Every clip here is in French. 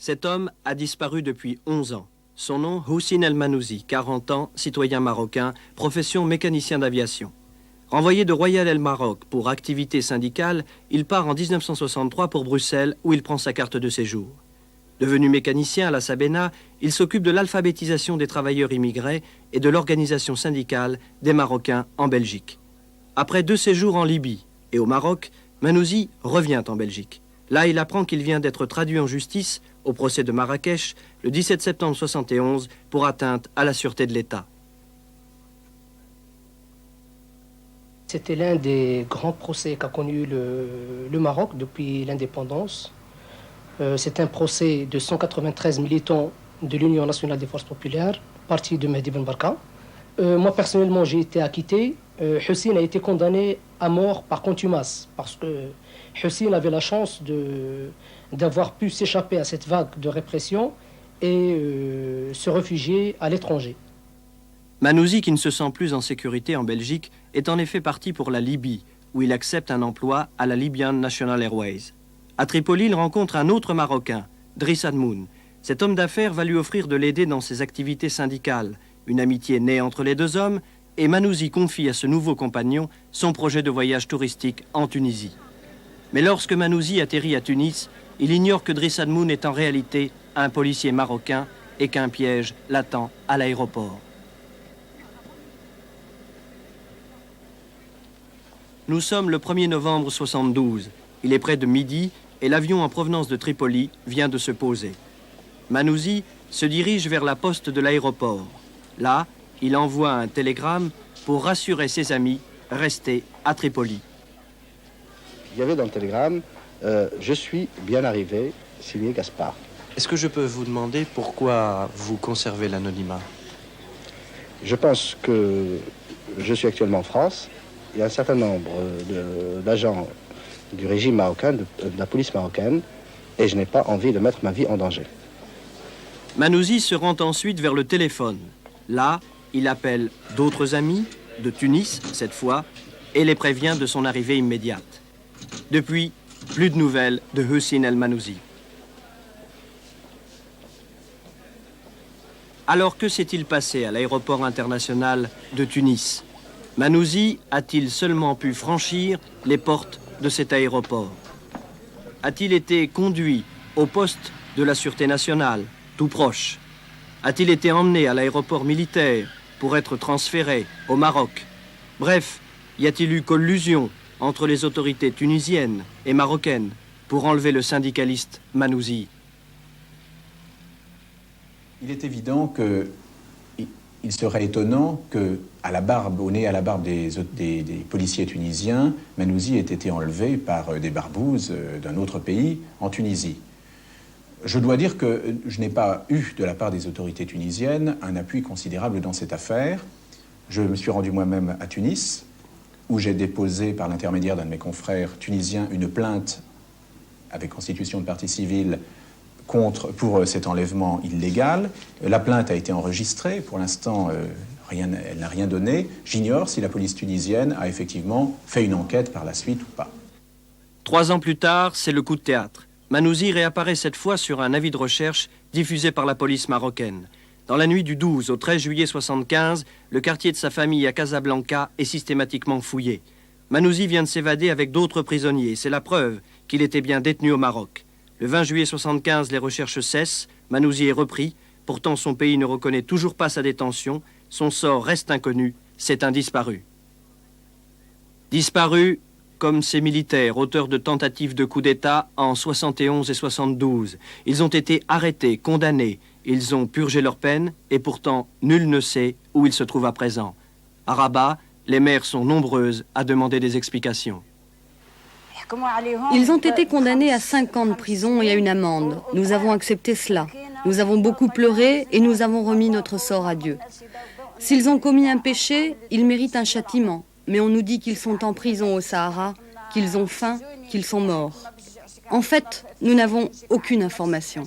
Cet homme a disparu depuis 11 ans. Son nom, Houssine El Manouzi, 40 ans, citoyen marocain, profession mécanicien d'aviation. Renvoyé de Royal El Maroc pour activité syndicale, il part en 1963 pour Bruxelles où il prend sa carte de séjour. Devenu mécanicien à la Sabena, il s'occupe de l'alphabétisation des travailleurs immigrés et de l'organisation syndicale des Marocains en Belgique. Après 2 séjours en Libye et au Maroc, Manouzi revient en Belgique. Là, il apprend qu'il vient d'être traduit en justice au procès de Marrakech le 17 septembre 1971 pour atteinte à la sûreté de l'État. C'était l'un des grands procès qu'a connu le Maroc depuis l'indépendance. C'est un procès de 193 militants de l'Union nationale des forces populaires, parti de Mehdi Ben Barka. Moi, personnellement, j'ai été acquitté. Houssine a été condamné à mort par contumace, parce que Houssine avait la chance d'avoir pu s'échapper à cette vague de répression et se réfugier à l'étranger. Manouzi, qui ne se sent plus en sécurité en Belgique, est en effet parti pour la Libye, où il accepte un emploi à la Libyan National Airways. À Tripoli, il rencontre un autre Marocain, Driss Admoun. Cet homme d'affaires va lui offrir de l'aider dans ses activités syndicales. Une amitié naît entre les deux hommes et Manouzi confie à ce nouveau compagnon son projet de voyage touristique en Tunisie. Mais lorsque Manouzi atterrit à Tunis, il ignore que Driss Admoun est en réalité un policier marocain et qu'un piège l'attend à l'aéroport. Nous sommes le 1er novembre 1972. Il est près de midi et l'avion en provenance de Tripoli vient de se poser. Manouzi se dirige vers la poste de l'aéroport. Là, il envoie un télégramme pour rassurer ses amis restés à Tripoli. Il y avait dans le télégramme « Je suis bien arrivé, signé Gaspard ». Est-ce que je peux vous demander pourquoi vous conservez l'anonymat? Je pense que je suis actuellement en France. Il y a un certain nombre d'agents du régime marocain, de la police marocaine, et je n'ai pas envie de mettre ma vie en danger. Manouzi se rend ensuite vers le téléphone. Là, il appelle d'autres amis, de Tunis cette fois, et les prévient de son arrivée immédiate. Depuis, plus de nouvelles de Houssine El Manouzi. Alors que s'est-il passé à l'aéroport international de Tunis? Manouzi a-t-il seulement pu franchir les portes de cet aéroport? A-t-il été conduit au poste de la Sûreté nationale, tout proche? A-t-il été emmené à l'aéroport militaire pour être transféré au Maroc? Bref, y a-t-il eu collusion entre les autorités tunisiennes et marocaines pour enlever le syndicaliste Manouzi? Il est évident qu'il serait étonnant que, au nez à la barbe des policiers tunisiens, Manouzi ait été enlevé par des barbouzes d'un autre pays en Tunisie. Je dois dire que je n'ai pas eu, de la part des autorités tunisiennes, un appui considérable dans cette affaire. Je me suis rendu moi-même à Tunis, où j'ai déposé, par l'intermédiaire d'un de mes confrères tunisiens, une plainte avec constitution de partie civile pour cet enlèvement illégal. La plainte a été enregistrée. Pour l'instant, elle n'a rien donné. J'ignore si la police tunisienne a effectivement fait une enquête par la suite ou pas. 3 ans plus tard, c'est le coup de théâtre. Manouzi réapparaît cette fois sur un avis de recherche diffusé par la police marocaine. Dans la nuit du 12 au 13 juillet 1975, le quartier de sa famille à Casablanca est systématiquement fouillé. Manouzi vient de s'évader avec d'autres prisonniers. C'est la preuve qu'il était bien détenu au Maroc. Le 20 juillet 1975, les recherches cessent. Manouzi est repris. Pourtant, son pays ne reconnaît toujours pas sa détention. Son sort reste inconnu. C'est un disparu. Disparu comme ces militaires, auteurs de tentatives de coup d'État en 71 et 72. Ils ont été arrêtés, condamnés. Ils ont purgé leur peine et pourtant, nul ne sait où ils se trouvent à présent. À Rabat, les mères sont nombreuses à demander des explications. Ils ont été condamnés à 5 ans de prison et à une amende. Nous avons accepté cela. Nous avons beaucoup pleuré et nous avons remis notre sort à Dieu. S'ils ont commis un péché, ils méritent un châtiment. Mais on nous dit qu'ils sont en prison au Sahara, qu'ils ont faim, qu'ils sont morts. En fait, nous n'avons aucune information.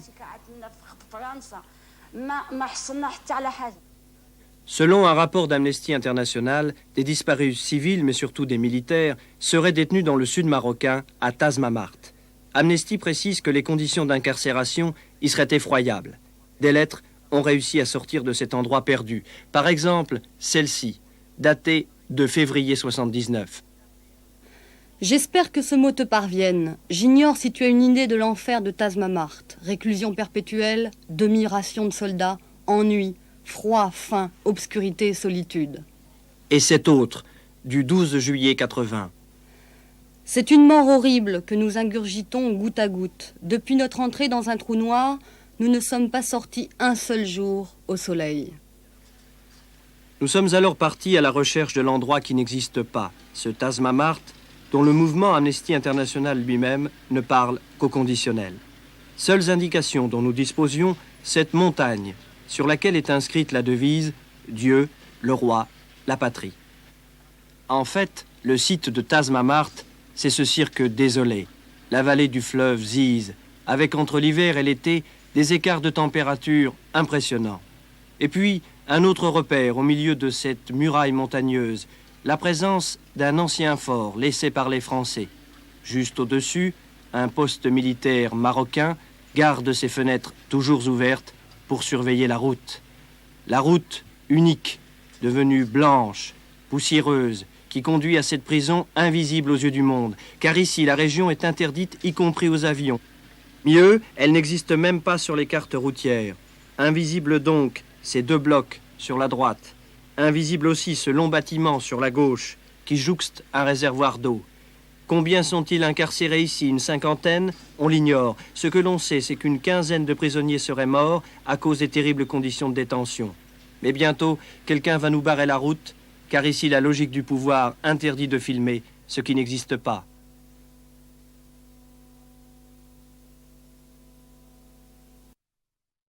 Selon un rapport d'Amnesty International, des disparus civils, mais surtout des militaires, seraient détenus dans le sud marocain, à Tazmamart. Amnesty précise que les conditions d'incarcération y seraient effroyables. Des lettres ont réussi à sortir de cet endroit perdu. Par exemple, celle-ci, datée de février 79. J'espère que ce mot te parvienne. J'ignore si tu as une idée de l'enfer de Tazmamart. Réclusion perpétuelle, demi-ration de soldats, ennui, froid, faim, obscurité et solitude. Et cet autre, du 12 juillet 80. C'est une mort horrible que nous ingurgitons goutte à goutte. Depuis notre entrée dans un trou noir, nous ne sommes pas sortis un seul jour au soleil. Nous sommes alors partis à la recherche de l'endroit qui n'existe pas, ce Tazmamart, dont le mouvement Amnesty International lui-même ne parle qu'au conditionnel. Seules indications dont nous disposions, cette montagne, sur laquelle est inscrite la devise « Dieu, le roi, la patrie ». En fait, le site de Tazmamart, c'est ce cirque désolé, la vallée du fleuve Ziz, avec entre l'hiver et l'été des écarts de température impressionnants. Et puis, un autre repère au milieu de cette muraille montagneuse, la présence d'un ancien fort laissé par les Français. Juste au-dessus, un poste militaire marocain garde ses fenêtres toujours ouvertes pour surveiller la route. La route unique, devenue blanche, poussiéreuse, qui conduit à cette prison invisible aux yeux du monde, car ici la région est interdite, y compris aux avions. Mieux, elle n'existe même pas sur les cartes routières. Invisible donc ces deux blocs sur la droite. Invisible aussi ce long bâtiment sur la gauche, qui jouxte un réservoir d'eau. Combien sont-ils incarcérés ici? Une cinquantaine? On l'ignore. Ce que l'on sait, c'est qu'une quinzaine de prisonniers seraient morts à cause des terribles conditions de détention. Mais bientôt, quelqu'un va nous barrer la route, car ici la logique du pouvoir interdit de filmer ce qui n'existe pas.